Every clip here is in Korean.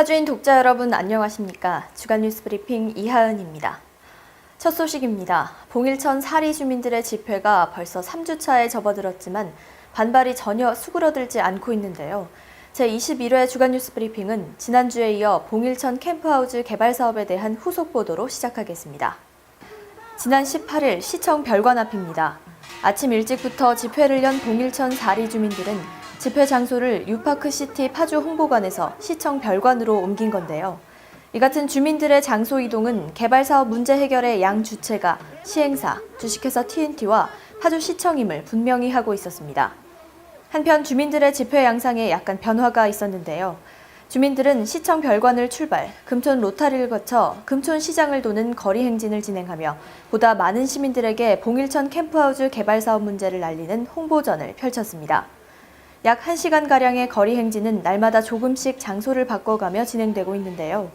파주인 독자 여러분 안녕하십니까? 주간 뉴스 브리핑 이하은입니다. 첫 소식입니다. 봉일천 사리 주민들의 집회가 벌써 3주차에 접어들었지만 반발이 전혀 수그러들지 않고 있는데요. 제21회 주간 뉴스 브리핑은 지난주에 이어 봉일천 캠프하우스 개발 사업에 대한 후속 보도로 시작하겠습니다. 지난 18일 시청 별관 앞입니다. 아침 일찍부터 집회를 연 봉일천 사리 주민들은 집회 장소를 유파크시티 파주 홍보관에서 시청 별관으로 옮긴 건데요. 이 같은 주민들의 장소 이동은 개발사업 문제 해결의 양 주체가 시행사, 주식회사 TNT와 파주시청임을 분명히 하고 있었습니다. 한편 주민들의 집회 양상에 약간 변화가 있었는데요. 주민들은 시청 별관을 출발, 금촌 로타리를 거쳐 금촌시장을 도는 거리 행진을 진행하며 보다 많은 시민들에게 봉일천 캠프하우스 개발 사업 문제를 알리는 홍보전을 펼쳤습니다. 약 1시간가량의 거리 행진은 날마다 조금씩 장소를 바꿔가며 진행되고 있는데요.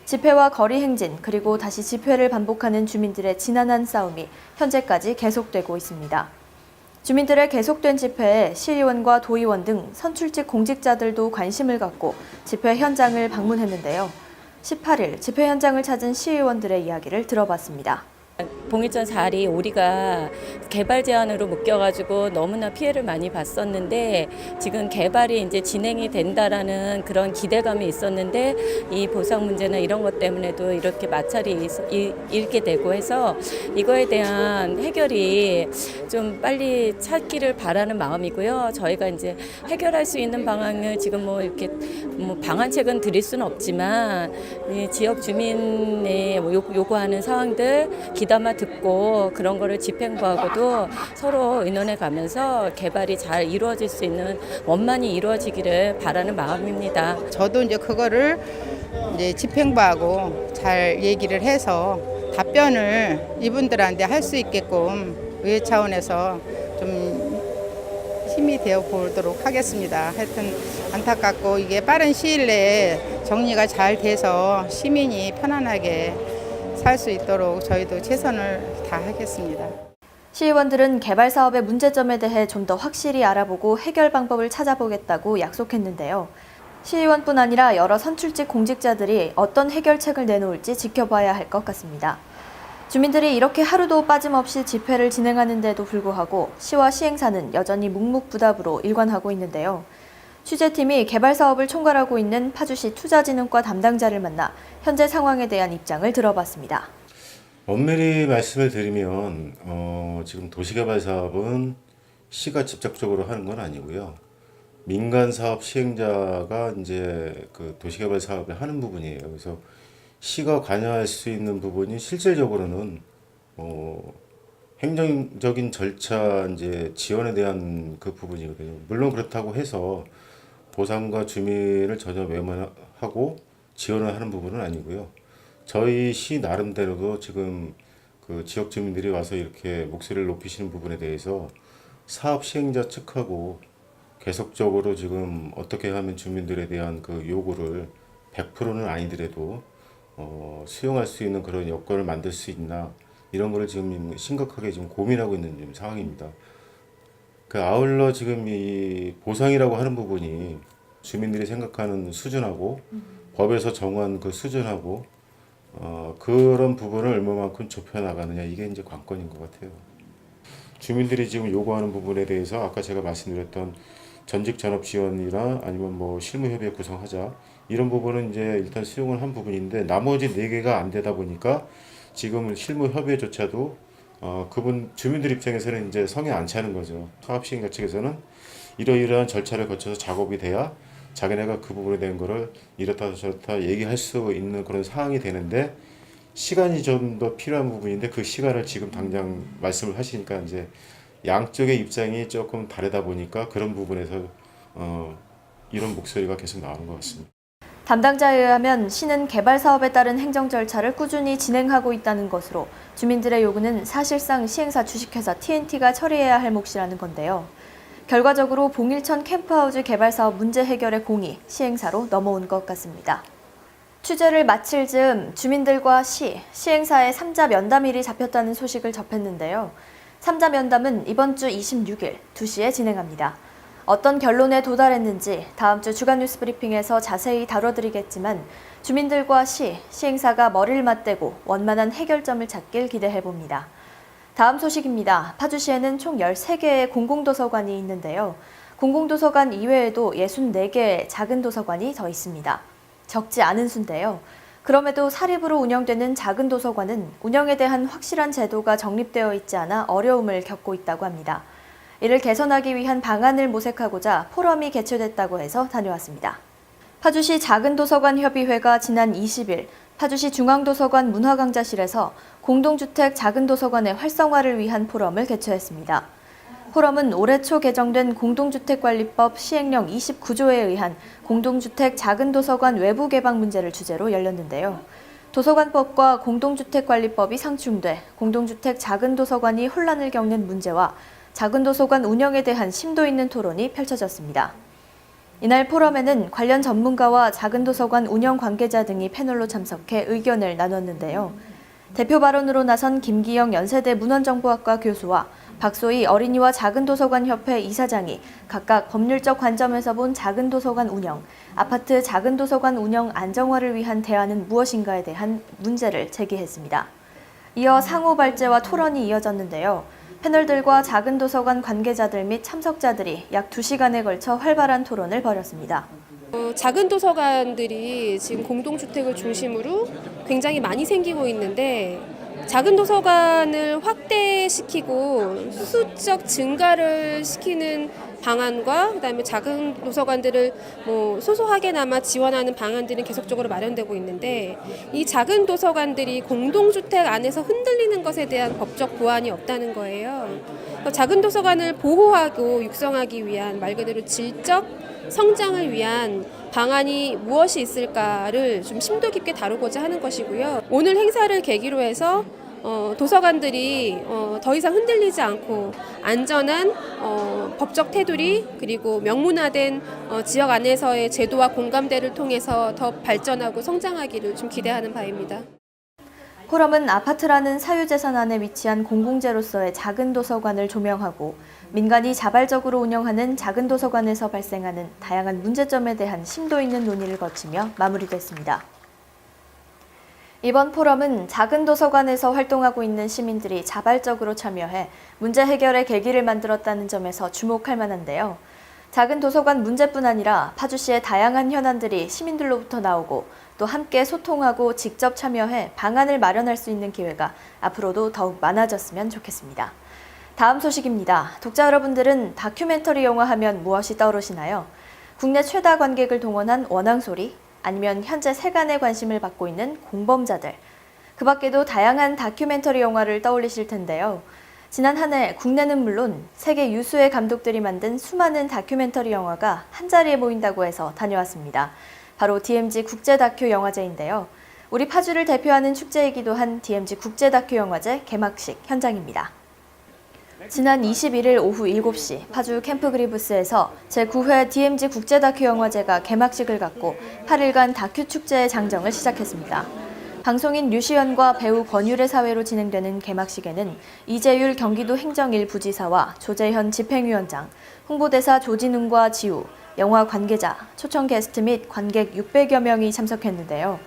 집회와 거리 행진 그리고 다시 집회를 반복하는 주민들의 지난한 싸움이 현재까지 계속되고 있습니다. 주민들의 계속된 집회에 시의원과 도의원 등 선출직 공직자들도 관심을 갖고 집회 현장을 방문했는데요. 18일 집회 현장을 찾은 시의원들의 이야기를 들어봤습니다. 봉일천 사리 오리가 개발 제한으로 묶여가지고 너무나 피해를 많이 봤었는데 지금 개발이 이제 진행이 된다라는 그런 기대감이 있었는데 이 보상 문제나 이런 것 때문에도 이렇게 마찰이 일게 되고 해서 이거에 대한 해결이 좀 빨리 찾기를 바라는 마음이고요. 저희가 이제 해결할 수 있는 방안을 지금 뭐 이렇게 방안책은 드릴 수는 없지만 지역 주민의 요구하는 사항들 귀담아 듣고 그런 거를 집행부하고도 서로 의논해 가면서 개발이 잘 이루어질 수 있는 원만히 이루어지기를 바라는 마음입니다. 저도 이제 그거를 이제 집행부하고 잘 얘기를 해서 답변을 이분들한테 할 수 있게끔 의회 차원에서 좀 힘이 되어 보도록 하겠습니다. 하여튼 안타깝고 이게 빠른 시일 내에 정리가 잘 돼서 시민이 편안하게 살 수 있도록 저희도 최선을 다하겠습니다. 시의원들은 개발 사업의 문제점에 대해 좀 더 확실히 알아보고 해결 방법을 찾아보겠다고 약속했는데요. 시의원뿐 아니라 여러 선출직 공직자들이 어떤 해결책을 내놓을지 지켜봐야 할 것 같습니다. 주민들이 이렇게 하루도 빠짐없이 집회를 진행하는데도 불구하고 시와 시행사는 여전히 묵묵부답으로 일관하고 있는데요. 취재팀이 개발 사업을 총괄하고 있는 파주시 투자진흥과 담당자를 만나 현재 상황에 대한 입장을 들어봤습니다. 엄밀히 말씀을 드리면 지금 도시개발 사업은 시가 직접적으로 하는 건 아니고요. 민간 사업 시행자가 이제 그 도시개발 사업을 하는 부분이에요. 그래서 시가 관여할 수 있는 부분이 실질적으로는 행정적인 절차 이제 지원에 대한 그 부분이거든요. 물론 그렇다고 해서 보상과 주민을 전혀 외면하고 지원을 하는 부분은 아니고요. 저희 시 나름대로도 지금 그 지역 주민들이 와서 이렇게 목소리를 높이시는 부분에 대해서 사업 시행자 측하고 계속적으로 지금 어떻게 하면 주민들에 대한 그 요구를 100%는 아니더라도 수용할 수 있는 그런 여건을 만들 수 있나 이런 거를 지금 심각하게 지금 고민하고 있는 지금 상황입니다. 그 아울러 지금 이 보상이라고 하는 부분이 주민들이 생각하는 수준하고 법에서 정한 그 수준하고 그런 부분을 얼마만큼 좁혀 나가느냐 이게 이제 관건인 것 같아요. 주민들이 지금 요구하는 부분에 대해서 아까 제가 말씀드렸던 전직 전업 지원이나 아니면 뭐 실무협의회 구성하자 이런 부분은 이제 일단 수용을 한 부분인데 나머지 4개가 안 되다 보니까 지금 실무협의회조차도 그분 주민들 입장에서는 이제 성에 안 차는 거죠. 사업 시행자 측에서는 이러이러한 절차를 거쳐서 작업이 돼야 자기네가 그 부분에 대한 거를 이렇다 저렇다 얘기할 수 있는 그런 상황이 되는데 시간이 좀 더 필요한 부분인데 그 시간을 지금 당장 말씀을 하시니까 이제 양쪽의 입장이 조금 다르다 보니까 그런 부분에서 이런 목소리가 계속 나오는 것 같습니다. 담당자에 의하면 시는 개발 사업에 따른 행정 절차를 꾸준히 진행하고 있다는 것으로 주민들의 요구는 사실상 시행사 주식회사 TNT가 처리해야 할 몫이라는 건데요. 결과적으로 봉일천 캠프하우스 개발 사업 문제 해결의 공이 시행사로 넘어온 것 같습니다. 취재를 마칠 즈음 주민들과 시행사의 3자 면담일이 잡혔다는 소식을 접했는데요. 3자 면담은 이번 주 26일 2시에 진행합니다. 어떤 결론에 도달했는지 다음 주 주간 뉴스 브리핑에서 자세히 다뤄드리겠지만 주민들과 시행사가 머리를 맞대고 원만한 해결점을 찾길 기대해봅니다. 다음 소식입니다. 파주시에는 총 13개의 공공도서관이 있는데요. 공공도서관 이외에도 64개의 작은 도서관이 더 있습니다. 적지 않은 수인데요. 그럼에도 사립으로 운영되는 작은 도서관은 운영에 대한 확실한 제도가 정립되어 있지 않아 어려움을 겪고 있다고 합니다. 이를 개선하기 위한 방안을 모색하고자 포럼이 개최됐다고 해서 다녀왔습니다. 파주시 작은도서관협의회가 지난 20일 파주시 중앙도서관 문화강좌실에서 공동주택 작은도서관의 활성화를 위한 포럼을 개최했습니다. 포럼은 올해 초 개정된 공동주택관리법 시행령 29조에 의한 공동주택 작은도서관 외부 개방 문제를 주제로 열렸는데요. 도서관법과 공동주택관리법이 상충돼 공동주택 작은도서관이 혼란을 겪는 문제와 작은도서관 운영에 대한 심도 있는 토론이 펼쳐졌습니다. 이날 포럼에는 관련 전문가와 작은도서관 운영 관계자 등이 패널로 참석해 의견을 나눴는데요. 대표 발언으로 나선 김기영 연세대 문헌정보학과 교수와 박소희 어린이와 작은도서관협회 이사장이 각각 법률적 관점에서 본 작은도서관 운영, 아파트 작은도서관 운영 안정화를 위한 대안은 무엇인가에 대한 문제를 제기했습니다. 이어 상호 발제와 토론이 이어졌는데요. 패널들과 작은도서관 관계자들 및 참석자들이 약 2시간에 걸쳐 활발한 토론을 벌였습니다. 작은 도서관들이 지금 공동주택을 중심으로 굉장히 많이 생기고 있는데 작은 도서관을 확대시키고 수적 증가를 시키는 방안과 그다음에 작은 도서관들을 소소하게나마 지원하는 방안들은 계속적으로 마련되고 있는데 이 작은 도서관들이 공동주택 안에서 흔들리는 것에 대한 법적 보완이 없다는 거예요. 작은 도서관을 보호하고 육성하기 위한 말 그대로 질적 성장을 위한 방안이 무엇이 있을까를 좀 심도 깊게 다루고자 하는 것이고요. 오늘 행사를 계기로 해서 도서관들이 더 이상 흔들리지 않고 안전한 법적 테두리 그리고 명문화된 지역 안에서의 제도와 공감대를 통해서 더 발전하고 성장하기를 좀 기대하는 바입니다. 포럼은 아파트라는 사유재산 안에 위치한 공공재로서의 작은 도서관을 조명하고 민간이 자발적으로 운영하는 작은 도서관에서 발생하는 다양한 문제점에 대한 심도 있는 논의를 거치며 마무리됐습니다. 이번 포럼은 작은 도서관에서 활동하고 있는 시민들이 자발적으로 참여해 문제 해결의 계기를 만들었다는 점에서 주목할 만한데요. 작은 도서관 문제뿐 아니라 파주시의 다양한 현안들이 시민들로부터 나오고 또 함께 소통하고 직접 참여해 방안을 마련할 수 있는 기회가 앞으로도 더욱 많아졌으면 좋겠습니다. 다음 소식입니다. 독자 여러분들은 다큐멘터리 영화 하면 무엇이 떠오르시나요? 국내 최다 관객을 동원한 원앙소리, 아니면 현재 세간의 관심을 받고 있는 공범자들, 그 밖에도 다양한 다큐멘터리 영화를 떠올리실 텐데요. 지난 한 해 국내는 물론 세계 유수의 감독들이 만든 수많은 다큐멘터리 영화가 한자리에 모인다고 해서 다녀왔습니다. 바로 DMZ 국제다큐영화제인데요. 우리 파주를 대표하는 축제이기도 한 DMZ 국제다큐영화제 개막식 현장입니다. 지난 21일 오후 7시 파주 캠프그리브스에서 제9회 DMZ 국제다큐영화제가 개막식을 갖고 8일간 다큐축제의 장정을 시작했습니다. 방송인 류시연과 배우 권율의 사회로 진행되는 개막식에는 이재율 경기도 행정 1부지사와 조재현 집행위원장, 홍보대사 조진웅과 지우, 영화 관계자, 초청 게스트 및 관객 600여 명이 참석했는데요.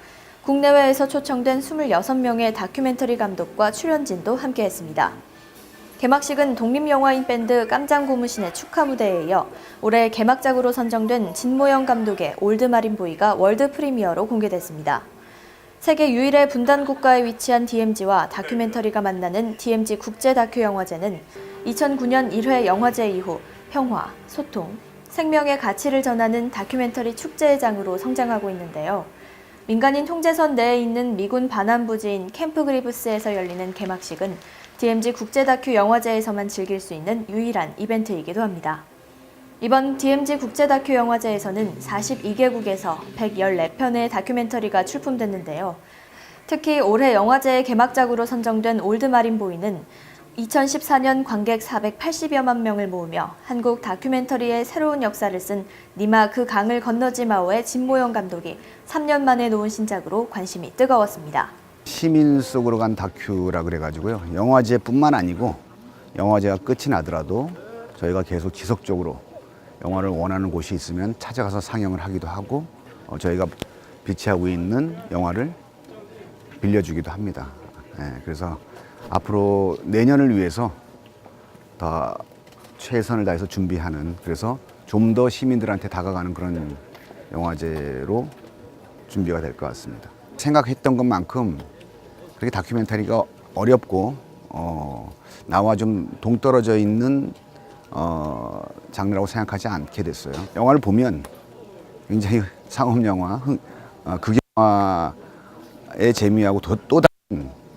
국내외에서 초청된 26명의 다큐멘터리 감독과 출연진도 함께했습니다. 개막식은 독립영화인 밴드 깜장고무신의 축하 무대에 이어 올해 개막작으로 선정된 진모영 감독의 올드마린보이가 월드 프리미어로 공개됐습니다. 세계 유일의 분단 국가에 위치한 DMZ와 다큐멘터리가 만나는 DMZ 국제다큐영화제는 2009년 1회 영화제 이후 평화, 소통, 생명의 가치를 전하는 다큐멘터리 축제의 장으로 성장하고 있는데요. 민간인 통제선 내에 있는 미군 반환부지인 캠프그리브스에서 열리는 개막식은 DMZ 국제다큐영화제에서만 즐길 수 있는 유일한 이벤트이기도 합니다. 이번 DMZ 국제다큐영화제에서는 42개국에서 114편의 다큐멘터리가 출품됐는데요. 특히 올해 영화제의 개막작으로 선정된 올드마린보이는 2014년 관객 480여만 명을 모으며 한국 다큐멘터리의 새로운 역사를 쓴 니마 그 강을 건너지 마오의 진모영 감독이 3년 만에 놓은 신작으로 관심이 뜨거웠습니다. 시민 속으로 간 다큐라 그래가지고요. 영화제뿐만 아니고 영화제가 끝이 나더라도 저희가 계속 지속적으로 영화를 원하는 곳이 있으면 찾아가서 상영을 하기도 하고 저희가 비치하고 있는 영화를 빌려주기도 합니다. 그래서 앞으로 내년을 위해서 더 최선을 다해서 준비하는, 그래서 좀 더 시민들한테 다가가는 그런 영화제로 준비가 될 것 같습니다. 생각했던 것만큼 그렇게 다큐멘터리가 어렵고 나와 좀 동떨어져 있는 장르라고 생각하지 않게 됐어요. 영화를 보면 굉장히 상업영화, 극영화의 재미하고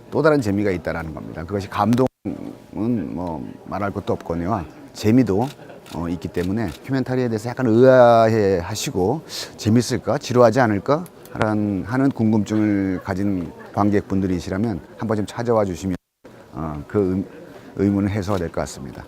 또 다른 재미가 있다는 겁니다. 그것이 감동은 뭐 말할 것도 없거니와 재미도 있기 때문에 다큐멘터리에 대해서 약간 의아해 하시고 재밌을까? 지루하지 않을까? 하는 궁금증을 가진 관객분들이시라면 한번 좀 찾아와 주시면 그 의문은 해소가 될 것 같습니다.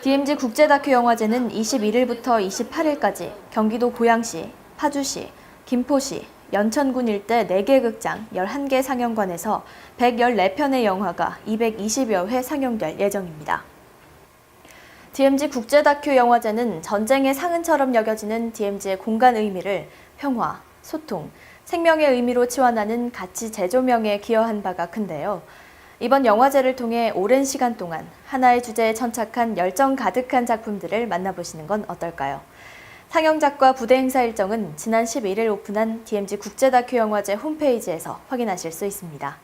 DMZ 국제다큐영화제는 21일부터 28일까지 경기도 고양시, 파주시, 김포시, 연천군 일대 4개 극장 11개 상영관에서 114편의 영화가 220여 회 상영될 예정입니다. DMZ 국제다큐영화제는 전쟁의 상흔처럼 여겨지는 DMZ의 공간 의미를 평화, 소통, 생명의 의미로 치환하는 가치 재조명에 기여한 바가 큰데요. 이번 영화제를 통해 오랜 시간 동안 하나의 주제에 천착한 열정 가득한 작품들을 만나보시는 건 어떨까요? 상영작과 부대 행사 일정은 지난 11일 오픈한 DMZ 국제다큐영화제 홈페이지에서 확인하실 수 있습니다.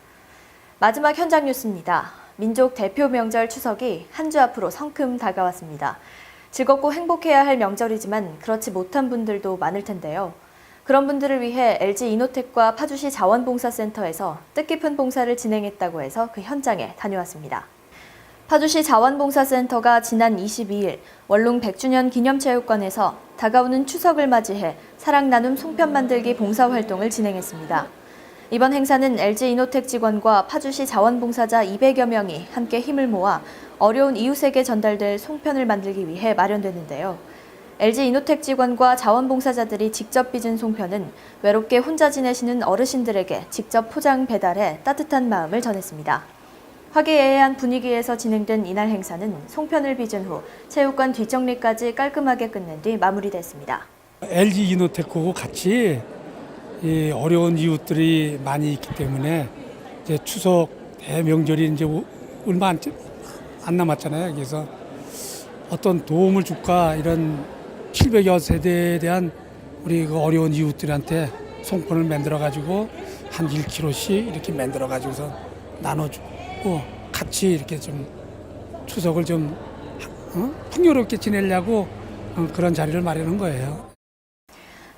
마지막 현장 뉴스입니다. 민족 대표 명절 추석이 한 주 앞으로 성큼 다가왔습니다. 즐겁고 행복해야 할 명절이지만 그렇지 못한 분들도 많을 텐데요. 그런 분들을 위해 LG 이노텍과 파주시 자원봉사센터에서 뜻깊은 봉사를 진행했다고 해서 그 현장에 다녀왔습니다. 파주시 자원봉사센터가 지난 22일 원룸 100주년 기념체육관에서 다가오는 추석을 맞이해 사랑 나눔 송편 만들기 봉사활동을 진행했습니다. 이번 행사는 LG 이노텍 직원과 파주시 자원봉사자 200여 명이 함께 힘을 모아 어려운 이웃에게 전달될 송편을 만들기 위해 마련됐는데요. LG 이노텍 직원과 자원봉사자들이 직접 빚은 송편은 외롭게 혼자 지내시는 어르신들에게 직접 포장 배달해 따뜻한 마음을 전했습니다. 화기애애한 분위기에서 진행된 이날 행사는 송편을 빚은 후 체육관 뒷정리까지 깔끔하게 끝낸 뒤 마무리됐습니다. LG 이노텍하고 같이 이 어려운 이웃들이 많이 있기 때문에 이제 추석 대명절이 이제 얼마 안 남았잖아요. 그래서 어떤 도움을 줄까 이런 700여 세대에 대한 우리 그 어려운 이웃들한테 송편을 만들어 가지고 한 1kg씩 이렇게 만들어 가지고서 나눠주고 같이 이렇게 좀 추석을 좀 풍요롭게 지내려고 그런 자리를 마련한 거예요.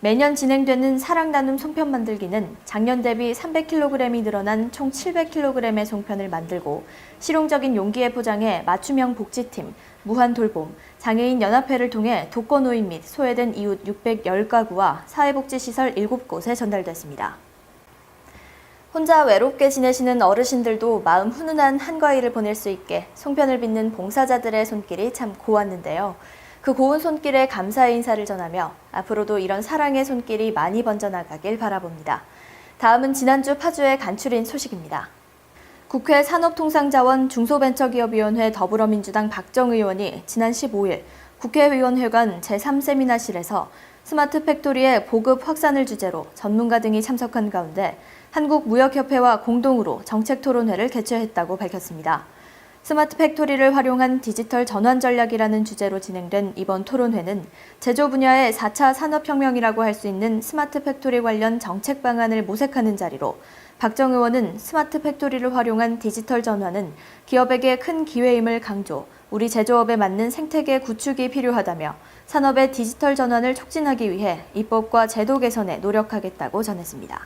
매년 진행되는 사랑 나눔 송편 만들기는 작년 대비 300kg이 늘어난 총 700kg의 송편을 만들고 실용적인 용기에 포장해 맞춤형 복지팀, 무한돌봄, 장애인 연합회를 통해 독거노인 및 소외된 이웃 610가구와 사회복지시설 7곳에 전달됐습니다. 혼자 외롭게 지내시는 어르신들도 마음 훈훈한 한가위를 보낼 수 있게 송편을 빚는 봉사자들의 손길이 참 고왔는데요. 그 고운 손길에 감사의 인사를 전하며 앞으로도 이런 사랑의 손길이 많이 번져나가길 바라봅니다. 다음은 지난주 파주의 간추린 소식입니다. 국회 산업통상자원 중소벤처기업위원회 더불어민주당 박정 의원이 지난 15일 국회의원회관 제3세미나실에서 스마트 팩토리의 보급 확산을 주제로 전문가 등이 참석한 가운데 한국무역협회와 공동으로 정책토론회를 개최했다고 밝혔습니다. 스마트 팩토리를 활용한 디지털 전환 전략이라는 주제로 진행된 이번 토론회는 제조 분야의 4차 산업혁명이라고 할 수 있는 스마트 팩토리 관련 정책 방안을 모색하는 자리로 박정 의원은 스마트 팩토리를 활용한 디지털 전환은 기업에게 큰 기회임을 강조, 우리 제조업에 맞는 생태계 구축이 필요하다며 산업의 디지털 전환을 촉진하기 위해 입법과 제도 개선에 노력하겠다고 전했습니다.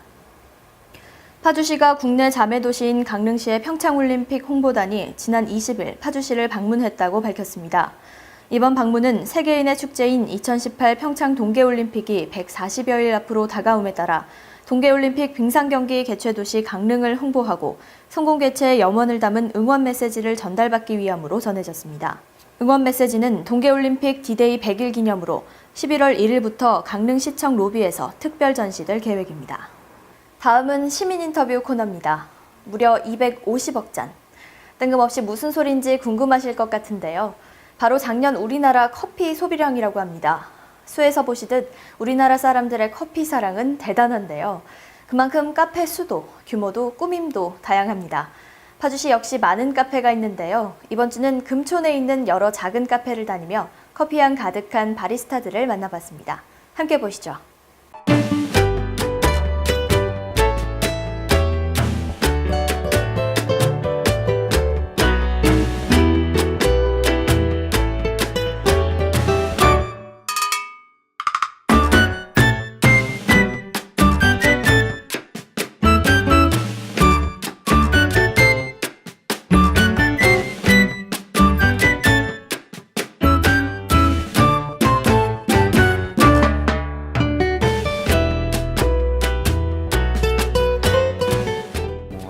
파주시가 국내 자매도시인 강릉시의 평창올림픽 홍보단이 지난 20일 파주시를 방문했다고 밝혔습니다. 이번 방문은 세계인의 축제인 2018 평창 동계올림픽이 140여일 앞으로 다가옴에 따라 동계올림픽 빙상경기 개최도시 강릉을 홍보하고 성공 개최의 염원을 담은 응원 메시지를 전달받기 위함으로 전해졌습니다. 응원 메시지는 동계올림픽 D-Day 100일 기념으로 11월 1일부터 강릉시청 로비에서 특별 전시될 계획입니다. 다음은 시민 인터뷰 코너입니다. 무려 250억 잔. 뜬금없이 무슨 소린지 궁금하실 것 같은데요. 바로 작년 우리나라 커피 소비량이라고 합니다. 수에서 보시듯 우리나라 사람들의 커피 사랑은 대단한데요. 그만큼 카페 수도, 규모도, 꾸밈도 다양합니다. 파주시 역시 많은 카페가 있는데요. 이번 주는 금촌에 있는 여러 작은 카페를 다니며 커피향 가득한 바리스타들을 만나봤습니다. 함께 보시죠.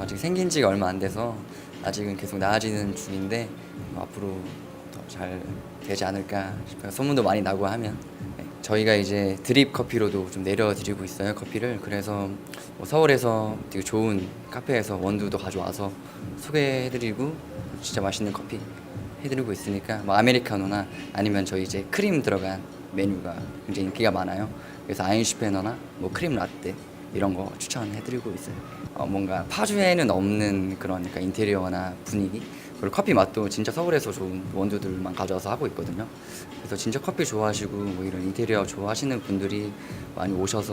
아직 생긴 지가 얼마 안 돼서 아직은 계속 나아지는 중인데 앞으로 더 잘 되지 않을까 싶어요. 소문도 많이 나고 하면. 네. 저희가 이제 드립 커피로도 좀 내려드리고 있어요, 커피를. 그래서 뭐 서울에서 되게 좋은 카페에서 원두도 가져와서 소개해드리고 진짜 맛있는 커피 해드리고 있으니까 뭐 아메리카노나 아니면 저희 이제 크림 들어간 메뉴가 굉장히 인기가 많아요. 그래서 아인슈페너나 뭐 크림 라떼 이런 거 추천해드리고 있어요. 뭔가 파주에는 없는 그런 그러니까 인테리어나 분위기 그리고 커피 맛도 진짜 서울에서 좋은 원두들만 가져와서 하고 있거든요. 그래서 진짜 커피 좋아하시고 뭐 이런 인테리어 좋아하시는 분들이 많이 오셔서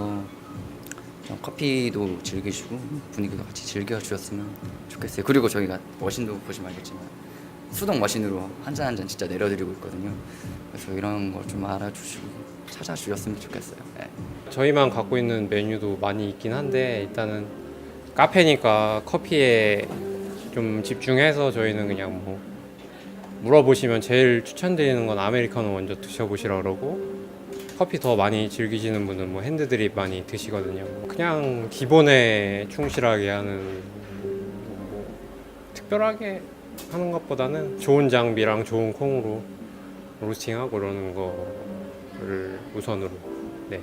좀 커피도 즐기시고 분위기도 같이 즐겨주셨으면 좋겠어요. 그리고 저희가 머신도 보시면 알겠지만 수동 머신으로 한 잔 한 잔 진짜 내려드리고 있거든요. 그래서 이런 거 좀 알아주시고 찾아주셨으면 좋겠어요. 네. 저희만 갖고 있는 메뉴도 많이 있긴 한데 일단은 카페니까 커피에 좀 집중해서 저희는 그냥 뭐 물어보시면 제일 추천드리는 건 아메리카노 먼저 드셔보시라 그러고 커피 더 많이 즐기시는 분은 뭐 핸드드립 많이 드시거든요. 그냥 기본에 충실하게 하는 뭐 특별하게 하는 것보다는 좋은 장비랑 좋은 콩으로 로스팅하고 그러는 거를 우선으로. 네.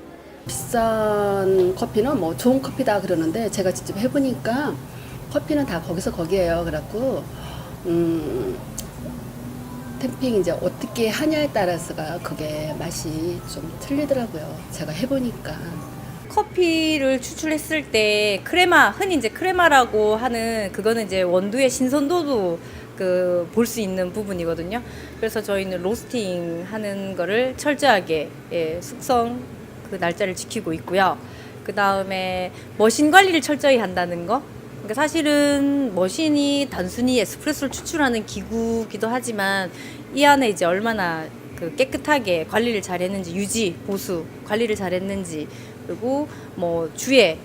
비싼 커피는 뭐 좋은 커피다 그러는데 제가 직접 해보니까 커피는 다 거기서 거기에요. 그래갖고 템핑 이제 어떻게 하냐에 따라서가 그게 맛이 좀 틀리더라고요. 제가 해보니까. 커피를 추출했을 때 크레마, 흔히 이제 크레마라고 하는 그거는 이제 원두의 신선도도 볼 수 있는 부분이거든요. 그래서 저희는 로스팅 하는 거를 철저하게 숙성 그 날짜를 지키고 있고요. 그 다음에 머신 관리를 철저히 한다는 거. 그러니까 사실은 머신이 단순히 에스프레소를 추출하는 기구기도 하지만 이 안에 이제 얼마나 깨끗하게 관리를 잘했는지 유지, 보수 관리를 잘했는지 그리고 뭐 주에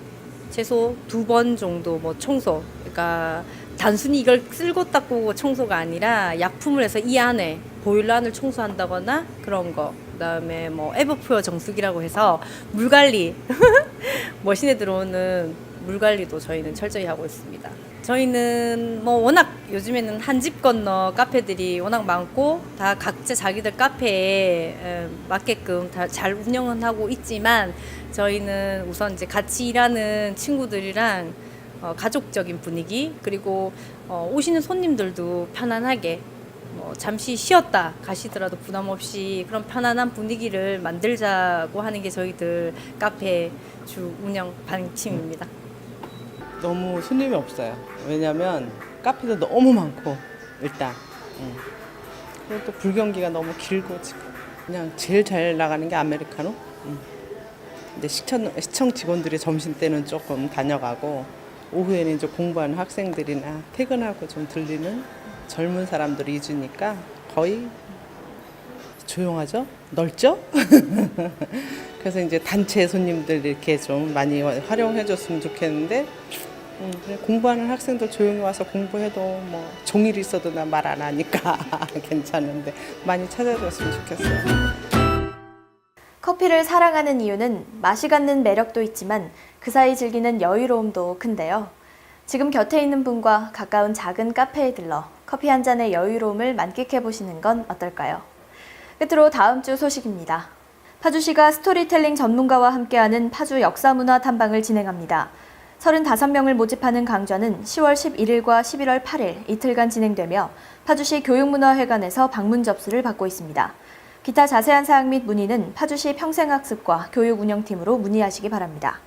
최소 2번 정도 뭐 청소. 그러니까 단순히 이걸 쓸고 닦고 청소가 아니라 약품을 해서 이 안에 보일러 안을 청소한다거나 그런 거. 그다음에 뭐 에버퓨어 정수기라고 해서 물 관리 머신에 들어오는 물 관리도 저희는 철저히 하고 있습니다. 저희는 뭐 워낙 요즘에는 한 집 건너 카페들이 워낙 많고 다 각자 자기들 카페에 맞게끔 다 잘 운영은 하고 있지만 저희는 우선 이제 같이 일하는 친구들이랑 가족적인 분위기 그리고 오시는 손님들도 편안하게 잠시 쉬었다 가시더라도 부담 없이 그런 편안한 분위기를 만들자고 하는 게 저희들 카페 주 운영 방침입니다. 너무 손님이 없어요. 왜냐면 카페도 너무 많고 일단 그리고 또 불경기가 너무 길고 지금 그냥 제일 잘 나가는 게 아메리카노. 근데 시청 직원들이 점심 때는 조금 다녀가고 오후에는 이제 공부하는 학생들이나 퇴근하고 좀 들리는 젊은 사람들이 있으니까 거의 조용하죠? 넓죠? 그래서 이제 단체 손님들 이렇게 좀 많이 활용해 줬으면 좋겠는데 공부하는 학생들 조용히 와서 공부해도 뭐 종일 있어도 나 말 안 하니까 괜찮은데 많이 찾아줬으면 좋겠어요. 커피를 사랑하는 이유는 맛이 갖는 매력도 있지만 그 사이 즐기는 여유로움도 큰데요. 지금 곁에 있는 분과 가까운 작은 카페에 들러 커피 한 잔의 여유로움을 만끽해 보시는 건 어떨까요? 끝으로 다음 주 소식입니다. 파주시가 스토리텔링 전문가와 함께하는 파주 역사문화 탐방을 진행합니다. 35명을 모집하는 강좌는 10월 11일과 11월 8일 이틀간 진행되며 파주시 교육문화회관에서 방문 접수를 받고 있습니다. 기타 자세한 사항 및 문의는 파주시 평생학습과 교육운영팀으로 문의하시기 바랍니다.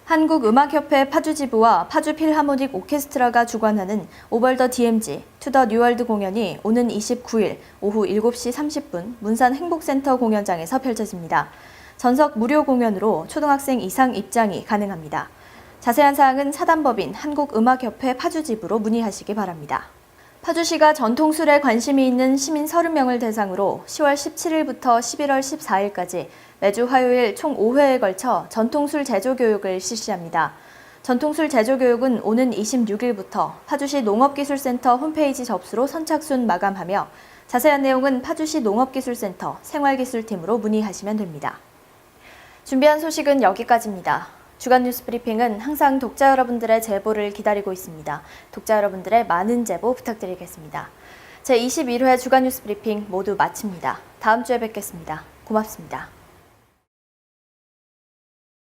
한국음악협회 파주지부와 파주필하모닉 오케스트라가 주관하는 오버 더 DMZ 투 더 뉴월드 공연이 오는 29일 오후 7시 30분 문산 행복센터 공연장에서 펼쳐집니다. 전석 무료 공연으로 초등학생 이상 입장이 가능합니다. 자세한 사항은 사단법인 한국음악협회 파주지부로 문의하시기 바랍니다. 파주시가 전통술에 관심이 있는 시민 30명을 대상으로 10월 17일부터 11월 14일까지 매주 화요일 총 5회에 걸쳐 전통술 제조 교육을 실시합니다. 전통술 제조 교육은 오는 26일부터 파주시 농업기술센터 홈페이지 접수로 선착순 마감하며 자세한 내용은 파주시 농업기술센터 생활기술팀으로 문의하시면 됩니다. 준비한 소식은 여기까지입니다. 주간 뉴스 브리핑은 항상 독자 여러분들의 제보를 기다리고 있습니다. 독자 여러분들의 많은 제보 부탁드리겠습니다. 제21회 주간 뉴스 브리핑 모두 마칩니다. 다음 주에 뵙겠습니다. 고맙습니다.